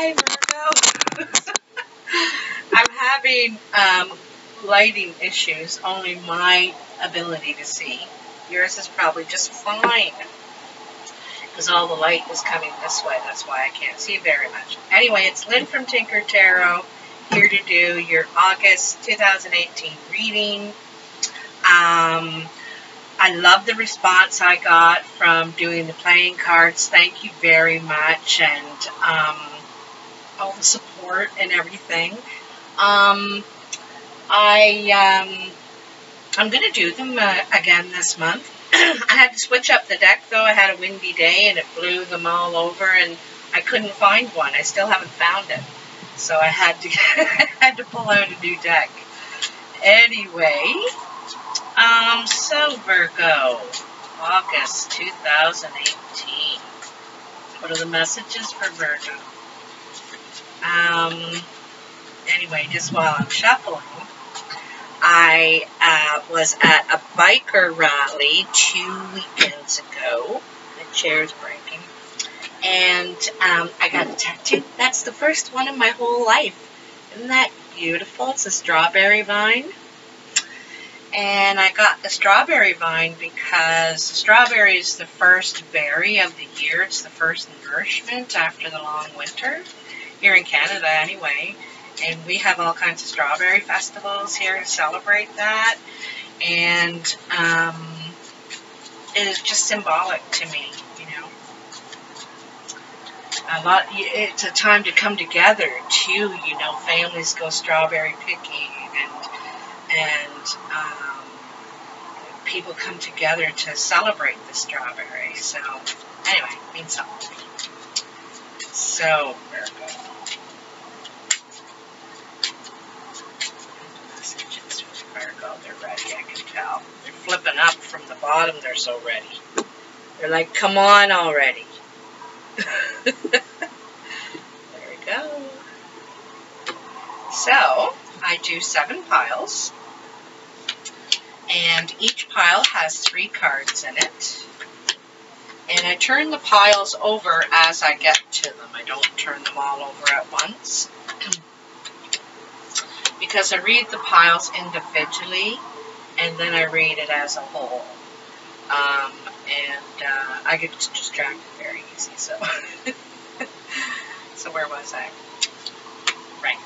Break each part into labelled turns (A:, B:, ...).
A: Hi, Virgo. I'm having lighting issues, only my ability to see. Yours is probably just fine, because all the light is coming this way. That's why I can't see very much. Anyway, it's Lynn from Tinker Tarot, here to do your August 2018 reading. I love the response I got from doing the playing cards. Thank you very much, and all the support and everything. I'm going to do them again this month. I had to switch up the deck, though. I had a windy day, and it blew them all over, and I couldn't find one. I still haven't found it. So I had to, had to pull out a new deck. Anyway, so Virgo, August 2018. What are the messages for Virgo? Anyway, just while I'm shuffling, I was at a biker rally 2 weekends ago. The chair's breaking. And I got a tattoo. That's the first one in my whole life. Isn't that beautiful? It's a strawberry vine. And I got the strawberry vine because strawberry is the first berry of the year. It's the first nourishment after the long winter. Here in Canada, anyway. And we have all kinds of strawberry festivals here to celebrate that. And it is just symbolic to me, you know. It's a time to come together, too, you know. Families go strawberry picking, and people come together to celebrate the strawberry. So, anyway, it means something to me. So, Virgo. Messages for Virgo, they're ready, I can tell. They're flipping up from the bottom, they're so ready. They're like, come on already. There we go. So, I do 7 piles. And each pile has 3 cards in it. And I turn the piles over as I get to them. I don't turn them all over at once. Because I read the piles individually, and then I read it as a whole. I get distracted very easy, so. So where was I? Right.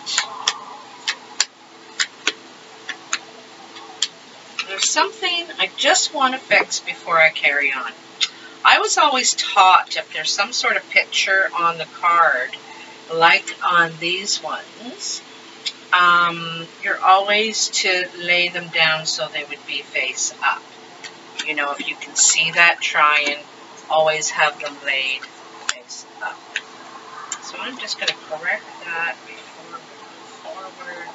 A: There's something I just want to fix before I carry on. I was always taught if there's some sort of picture on the card, like on these ones, you're always to lay them down so they would be face up. You know, if you can see that, try and always have them laid face up. So I'm just going to correct that before we move forward.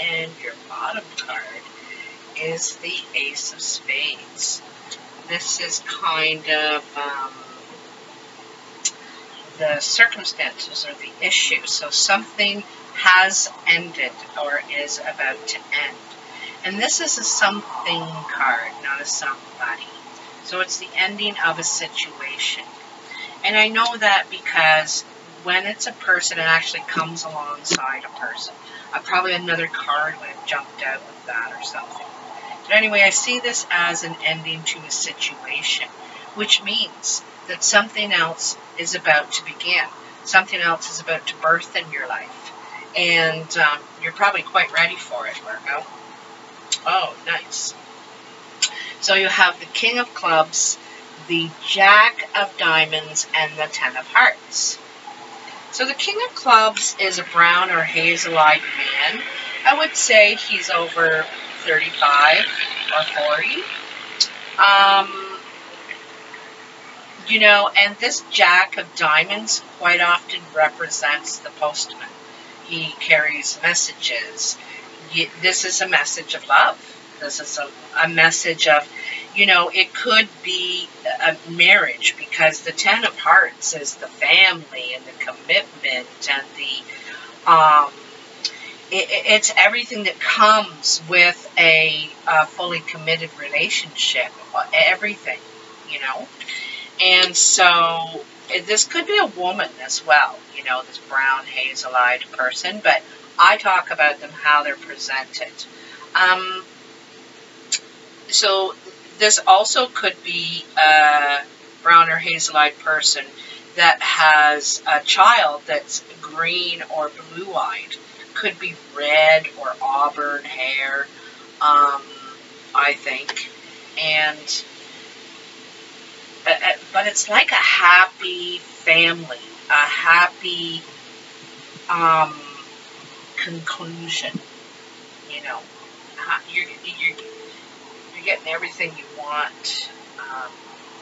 A: And your bottom card is the Ace of Spades. This is kind of the circumstances or the issue. So something has ended or is about to end. And this is a something card, not a somebody. So it's the ending of a situation. And I know that because when it's a person, it actually comes alongside a person. Probably another card would have jumped out with that or something. But anyway, I see this as an ending to a situation, which means that something else is about to begin. Something else is about to birth in your life. And you're probably quite ready for it, Virgo. Oh, nice. So you have the King of Clubs, the Jack of Diamonds, and the 10 of Hearts. So the King of Clubs is a brown or hazel-eyed man. I would say he's over 35 or 40. You know, and this Jack of Diamonds quite often represents the postman. He carries messages. This is a message of love. This is a message of, you know, it could be a marriage because the 10 of Hearts is the family and the commitment and the, it's everything that comes with a fully committed relationship, everything, you know. And so this could be a woman as well, you know, this brown hazel-eyed person, but I talk about them how they're presented. So this also could be a brown or hazel-eyed person that has a child that's green or blue-eyed. Could be red or auburn hair, I think. And but it's like a happy family, a happy conclusion. You know, you're getting everything you want.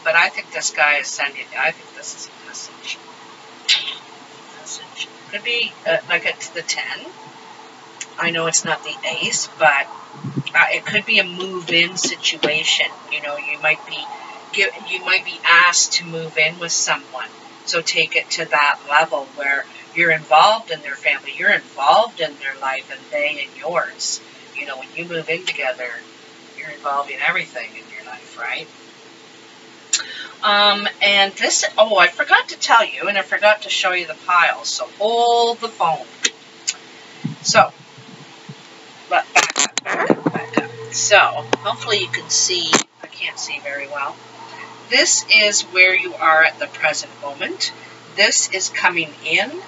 A: But I think this guy is sending. I think this is a message. Could be like the 10. I know it's not the ace, but it could be a move-in situation. You know, you might be asked to move in with someone. So take it to that level where you're involved in their family, you're involved in their life, and they in yours. You know, when you move in together, you're involved in everything in your life, right? And this, oh, I forgot to tell you, and I forgot to show you the piles, so hold the phone. So, but back up. So, hopefully you can see, I can't see very well. This is where you are at the present moment. This is coming in.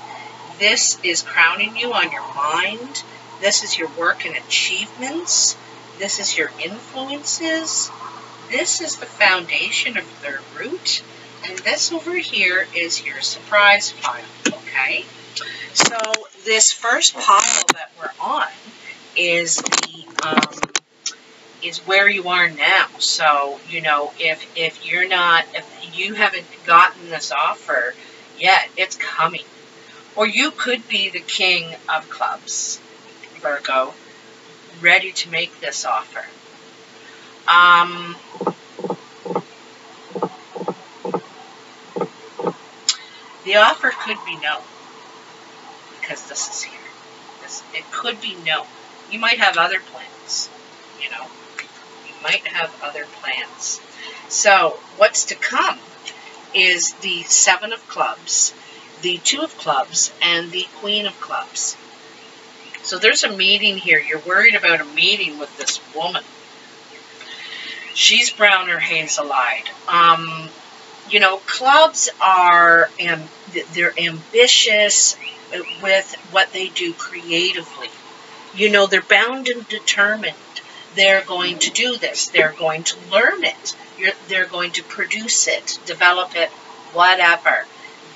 A: This is crowning you on your mind. This is your work and achievements. This is your influences. This is the foundation of their root. And this over here is your surprise pile, okay? So this first pile that we're on is is where you are now. So, you know, if you haven't gotten this offer yet, it's coming. Or you could be the king of clubs, Virgo, ready to make this offer. The offer could be no, because this is here. It could be no. You might have other plans, you know. You might have other plans. So what's to come is the 7 of clubs, the 2 of clubs, and the Queen of clubs. So there's a meeting here. You're worried about a meeting with this woman. She's brown or hazel-eyed. You know, clubs are, they're ambitious with what they do creatively. You know, they're bound and determined. They're going to do this. They're going to learn it. They're going to produce it, develop it, whatever.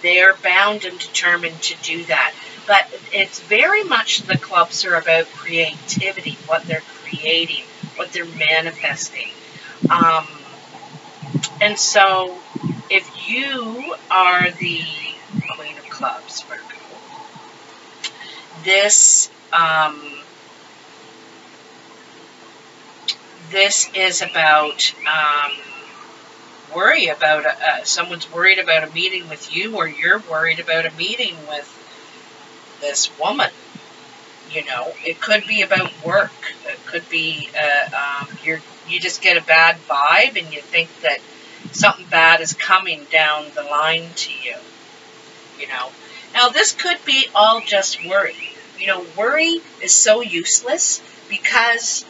A: They're bound and determined to do that. But it's very much the clubs are about creativity, what they're creating, what they're manifesting. And so, if you are the Queen of Clubs, Virgo, this is about worry about someone's worried about a meeting with you, or you're worried about a meeting with this woman. You know, it could be about work. It could be you just get a bad vibe and you think that something bad is coming down the line to you. You know, now this could be all just worry. You know, worry is so useless because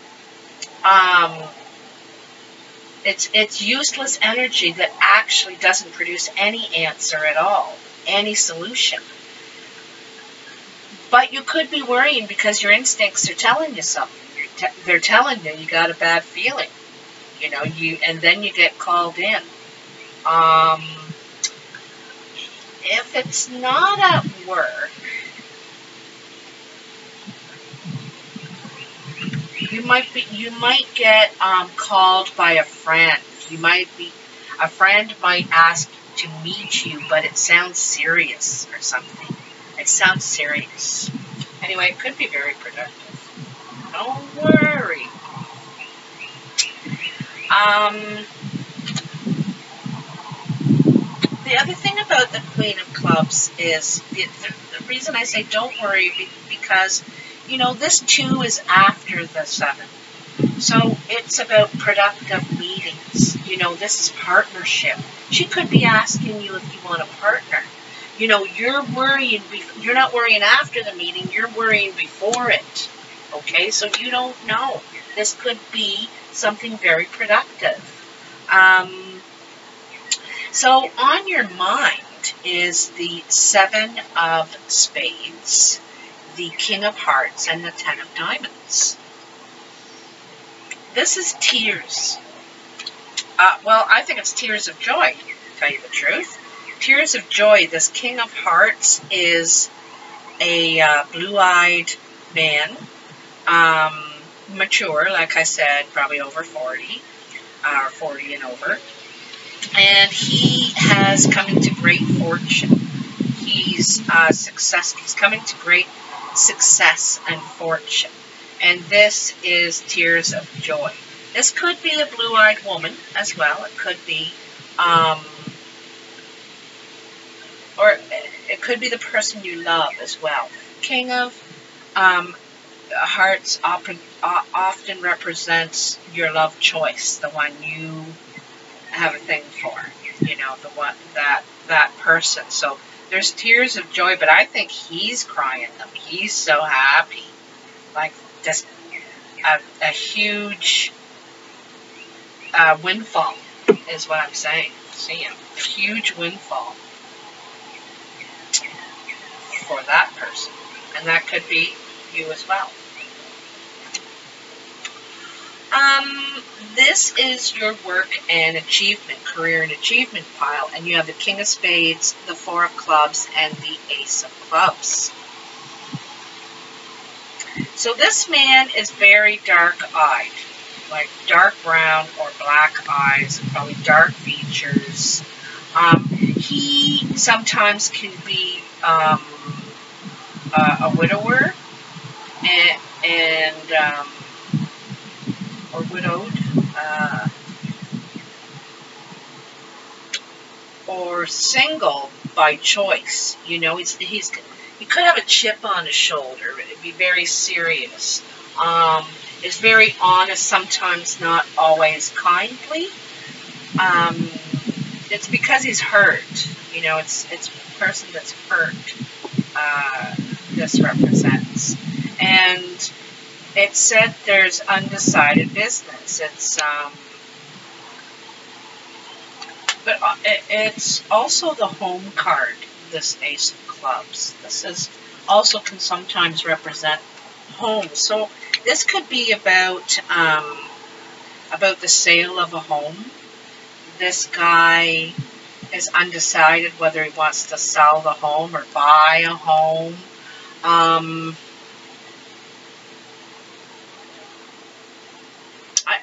A: it's useless energy that actually doesn't produce any answer at all, any solution. But you could be worrying because your instincts are telling you something. They're telling you you got a bad feeling. You know, and then you get called in. If it's not at work, you might get called by a friend. A friend might ask to meet you, but it sounds serious or something. It sounds serious. Anyway, it could be very productive. Don't worry. The other thing about the Queen of Clubs is the reason I say don't worry because you know, this 2 is after the 7. So it's about productive meetings. You know, this is partnership. She could be asking you if you want a partner. You know, you're not worrying after the meeting, you're worrying before it. Okay, so you don't know. This could be something very productive. So on your mind is the 7 of Spades, the King of Hearts, and the 10 of Diamonds. This is tears. Well, I think it's tears of joy, to tell you the truth. Tears of joy. This King of Hearts is a blue-eyed man, mature, like I said, probably over 40, or 40 and over. And he has come into great fortune. He's He's coming to great success and fortune. And this is tears of joy. This could be a blue-eyed woman as well. It could be, or it could be the person you love as well. King of Hearts often represents your love choice, the one you have a thing for. You know, the one that person. So there's tears of joy, but I think he's crying them. He's so happy, like just a huge windfall is what I'm saying. See, a huge windfall for that person, and that could be you as well. This is your work and achievement, career and achievement pile, and you have the King of Spades, the 4 of Clubs, and the Ace of Clubs. So this man is very dark-eyed, like dark brown or black eyes, probably dark features. He sometimes can be a widower or widowed, or single by choice. You know, he could have a chip on his shoulder. It'd be very serious. Is very honest, sometimes not always kindly. It's because he's hurt. You know, it's a person that's hurt. This represents, and it said there's undecided business. It's but it's also the home card. This Ace of Clubs. This is also can sometimes represent home. So this could be about the sale of a home. This guy is undecided whether he wants to sell the home or buy a home.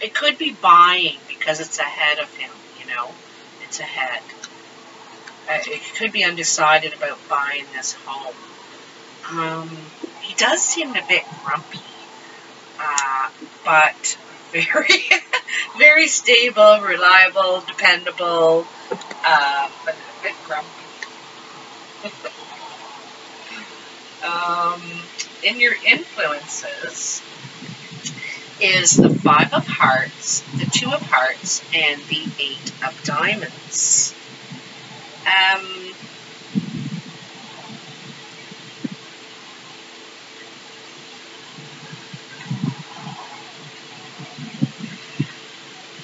A: It could be buying because it's ahead of him, you know. It's ahead. It could be undecided about buying this home. He does seem a bit grumpy, but very, very stable, reliable, dependable, but a bit grumpy. In your influences is the 5 of Hearts, the 2 of Hearts, and the 8 of Diamonds.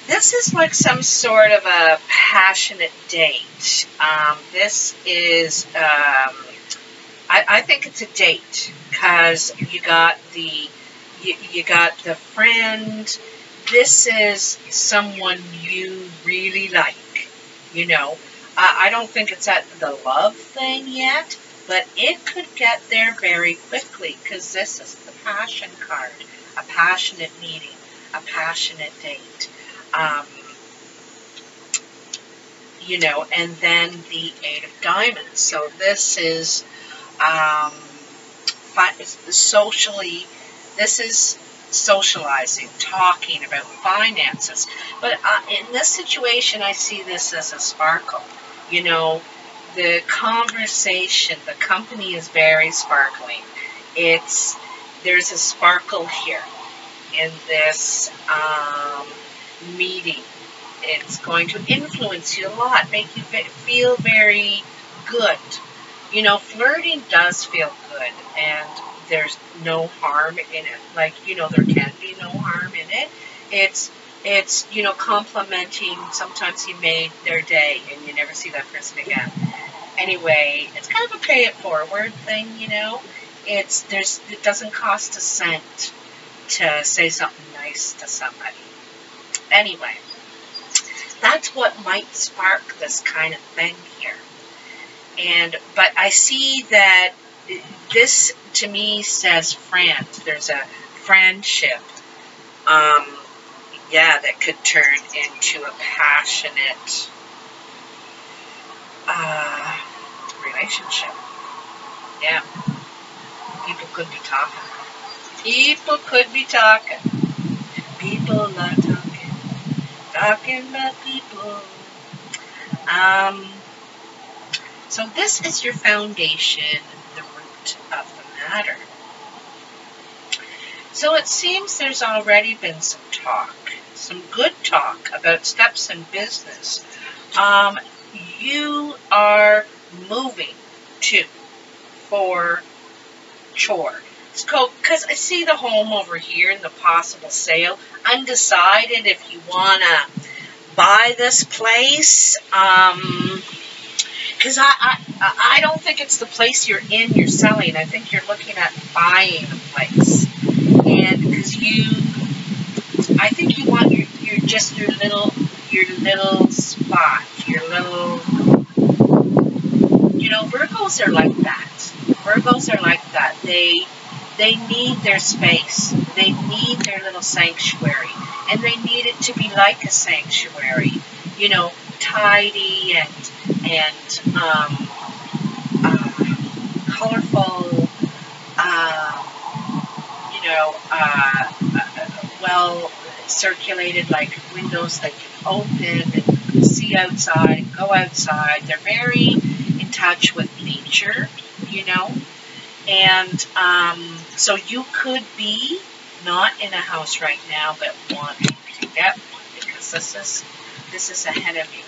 A: This is like some sort of a passionate date. This is, I think it's a date because you got the friend. This is someone you really like, you know. I don't think it's at the love thing yet, but it could get there very quickly because this is the passion card, a passionate meeting, a passionate date. You know, and then the 8 of Diamonds. So this is socially, this is socializing, talking about finances. But in this situation, I see this as a sparkle. You know, the conversation, the company is very sparkling. It's there's a sparkle here in this meeting. It's going to influence you a lot, make you feel very good. You know, flirting does feel good, and there's no harm in it. Like, you know, there can be no harm in it. It's, you know, complimenting. Sometimes you made their day and you never see that person again. Anyway, it's kind of a pay it forward thing, you know. It doesn't cost a cent to say something nice to somebody. Anyway, that's what might spark this kind of thing here. But I see that this to me says friend. There's a friendship. Yeah, that could turn into a passionate relationship. Yeah. People could be talking. People could be talking. People are talking. Talking about people. So this is your foundation, the root of the matter. So it seems there's already been some talk, some good talk about steps in business. You are moving to for chore. Because I see the home over here and the possible sale. Undecided if you want to buy this place. Because I don't think it's the place you're in you're selling. I think you're looking at buying a place. And because I think you want your little spot, your little, you know, Virgos are like that. Virgos are like that. They need their space. They need their little sanctuary. And they need it to be like a sanctuary. You know, tidy and colorful, you know, well circulated, like windows that can open and see outside and go outside. They're very in touch with nature, you know. And so you could be not in a house right now, but wanting to get one, because this is ahead of you.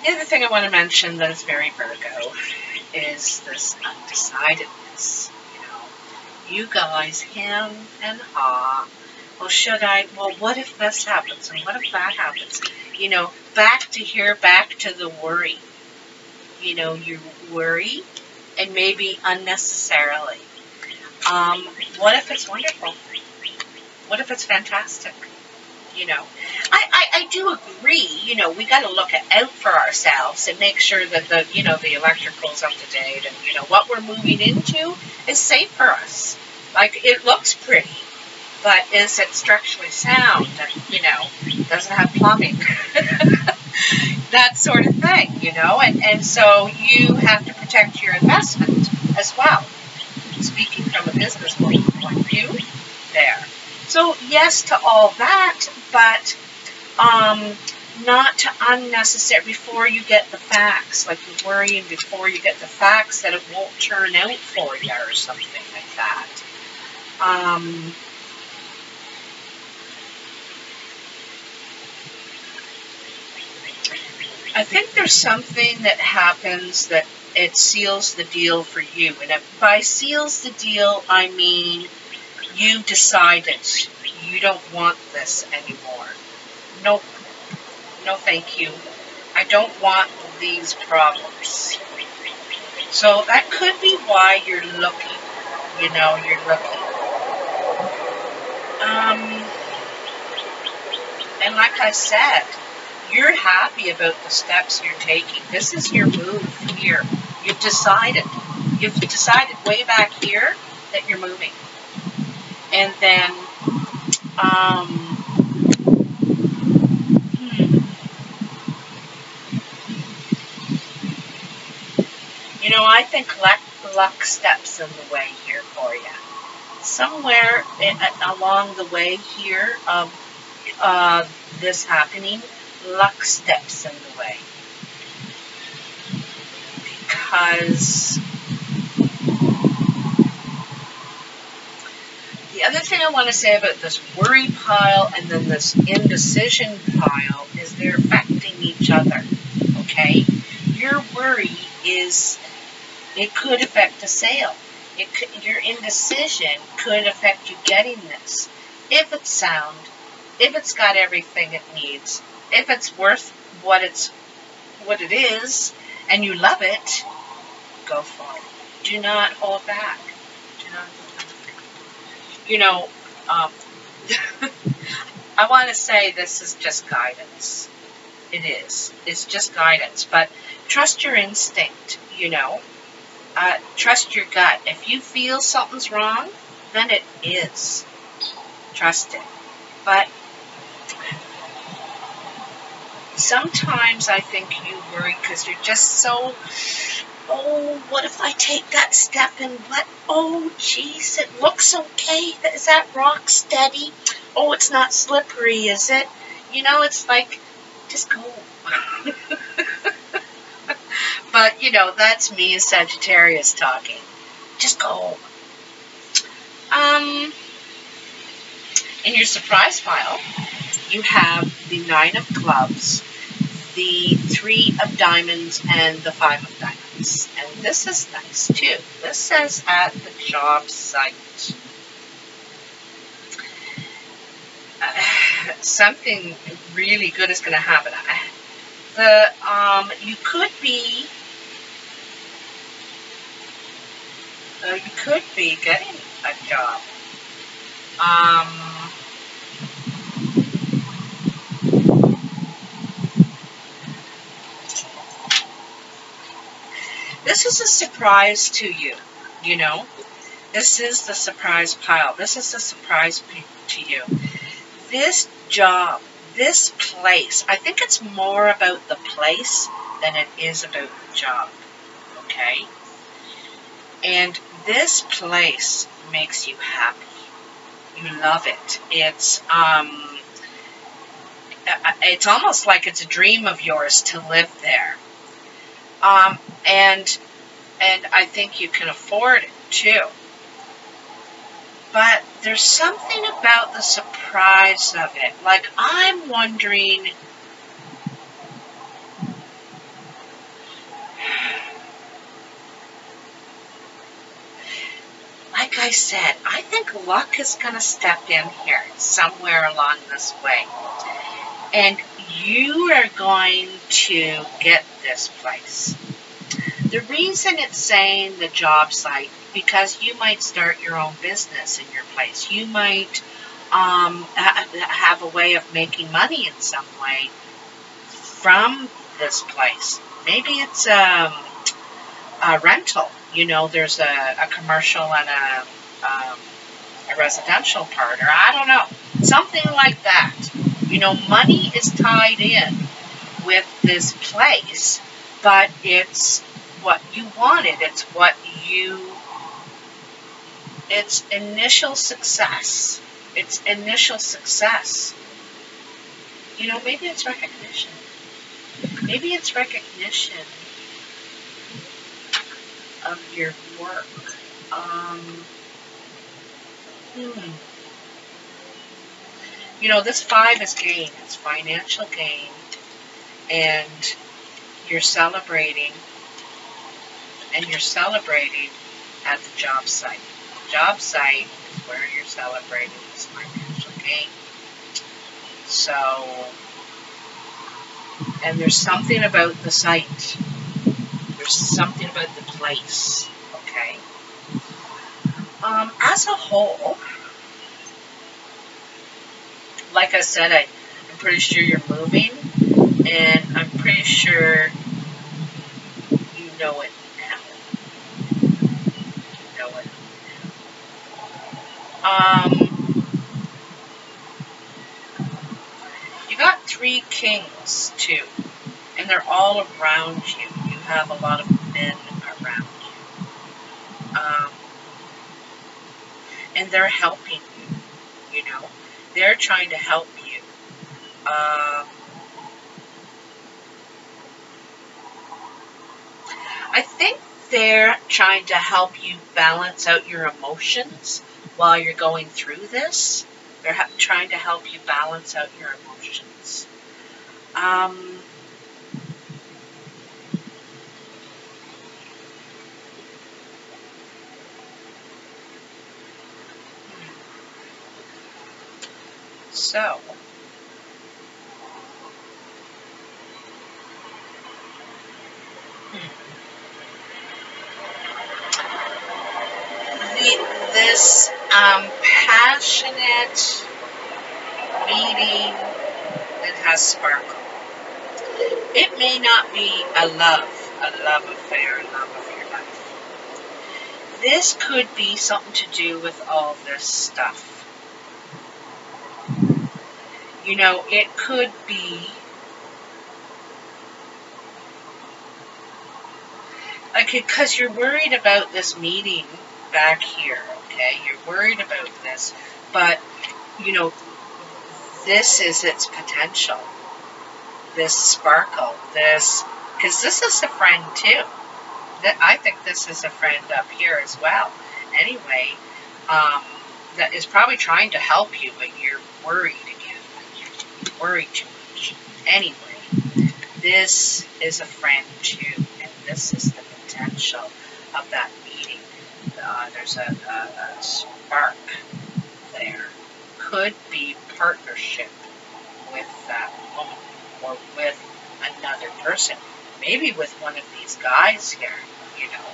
A: The other thing I want to mention that is very Virgo is this undecidedness. You know, you guys, him and ha. Well, should I? Well, what if this happens? And what if that happens? You know, back to here, back to the worry. You know, you worry, and maybe unnecessarily. What if it's wonderful? What if it's fantastic? You know, I do agree, you know, we got to look out for ourselves and make sure that the electrical's up to date, and, you know, what we're moving into is safe for us. Like, it looks pretty, but is it structurally sound? And, you know, does it have plumbing? That sort of thing, you know, and so you have to protect your investment as well. Speaking from a business point of view there. So yes to all that, but not to unnecessary, before you get the facts, like you're worrying before you get the facts that it won't turn out for you or something like that. I think there's something that happens that it seals the deal for you. And by seals the deal, I mean you decided you don't want this anymore. Nope. No, thank you. I don't want these problems. So that could be why you're looking. You know, you're looking. And like I said, you're happy about the steps you're taking. This is your move here. You've decided. You've decided way back here that you're moving. And then, know, I think luck steps in the way here for you. Somewhere along the way here of this happening, luck steps in the way. Because the other thing I want to say about this worry pile and then this indecision pile is they're affecting each other, okay? Your worry is, it could affect a sale. Your indecision could affect you getting this. If it's sound, if it's got everything it needs, if it's worth what it is, and you love it, go for it. Do not hold back. Do not hold back. You know, I want to say this is just guidance. It is. It's just guidance. But trust your instinct, you know. Trust your gut. If you feel something's wrong, then it is. Trust it. But sometimes I think you worry because you're just so, oh, what if I take that step and what? Oh, geez, it looks okay. Is that rock steady? Oh, it's not slippery, is it? You know, it's like, just go. But, you know, that's me as Sagittarius talking. Just go. In your surprise pile, you have the 9 of clubs, the 3 of diamonds, and the 5 of diamonds. And this is nice, too. This says at the job site. Something really good is going to happen. You could be getting a job. This is a surprise to you, you know. This is the surprise pile. This is a surprise to you. This job, this place, I think it's more about the place than it is about the job, okay? And this place makes you happy. You love it. It's almost like it's a dream of yours to live there. And I think you can afford it too. But there's something about the surprise of it. Like, I'm wondering, like I said, I think luck is going to step in here somewhere along this way. And you are going to get this place. The reason it's saying the job site, because you might start your own business in your place. You might have a way of making money in some way from this place. Maybe it's a rental. You know, there's a commercial and a residential part, or I don't know, something like that. You know, money is tied in with this place, but it's what you wanted. It's what it's initial success. It's initial success. You know, maybe it's recognition. Maybe it's recognition of your work. You know, this 5 is gain. It's financial gain. And you're celebrating. And you're celebrating at the job site. The job site is where you're celebrating this financial gain. So, and there's something about the site. There's something about the place. Okay? As a whole, like I said, I'm pretty sure you're moving, and I'm pretty sure you know it now. You know it. You got 3 kings, too, and they're all around you. You have a lot of men around and they're helping you, you know. They're trying to help you. I think they're trying to help you balance out your emotions while you're going through this. They're trying to help you balance out your emotions. So, this passionate meeting that has sparkle. It may not be a love affair, love of your life. This could be something to do with all this stuff. You know, it could be like, because you're worried about this meeting back here, okay? You're worried about this, but, you know, this is its potential. This sparkle, this, because this is a friend too. I think this is a friend up here as well. Anyway, that is probably trying to help you, but you're worried again. You worry too much. Anyway, this is a friend too, and this is the potential of that meeting. There's a spark there. Could be partnership with that woman or with another person. Maybe with one of these guys here, you know.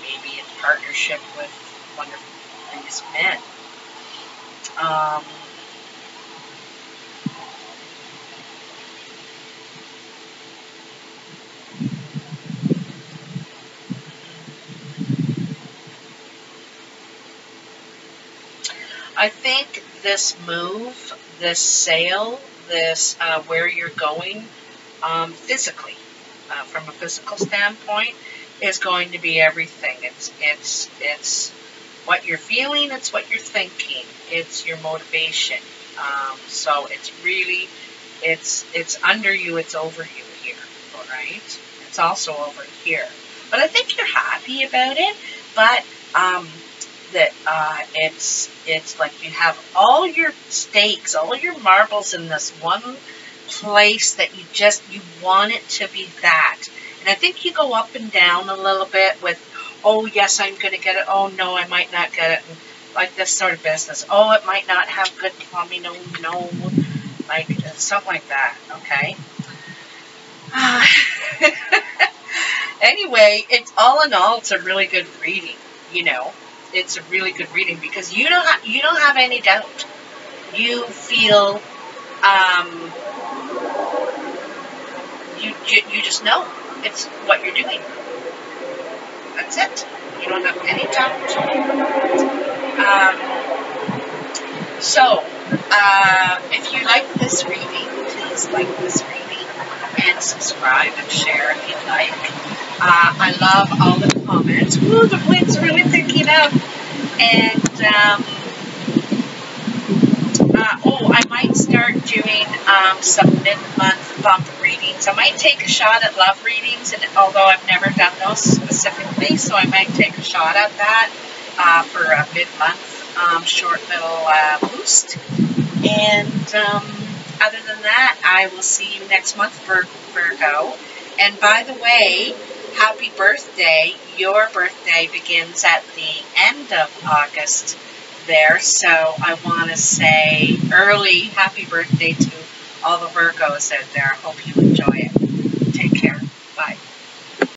A: Maybe in partnership with one of these men. I think this move, this sale, this where you're going physically, from a physical standpoint, is going to be everything. It's what you're feeling, it's what you're thinking, it's your motivation. So it's really, it's under you, it's over you here, all right? It's also over here. But I think you're happy about it, but that it's like you have all your stakes, all your marbles in this one place that you want it to be that. And I think you go up and down a little bit with, oh yes, I'm going to get it, oh no, I might not get it, and like this sort of business. Oh, it might not have good plumbing, oh no, like something like that, okay? Anyway, it's all in all, it's a really good reading, you know. It's a really good reading because you don't have any doubt. You feel, you just know it's what you're doing. That's it. You don't have any doubt. So, if you like this reading, please like this reading and subscribe and share if you'd like. I love all the comments. Ooh, the wind's really picking up. And, oh, I might start doing some mid-month bump readings. I might take a shot at love readings, and although I've never done those specifically, so I might take a shot at that for a mid-month short little boost. And other than that, I will see you next month for Virgo. And by the way, happy birthday. Your birthday begins at the end of August there. So I want to say early happy birthday to all the Virgos out there. I hope you enjoy it. Take care. Bye.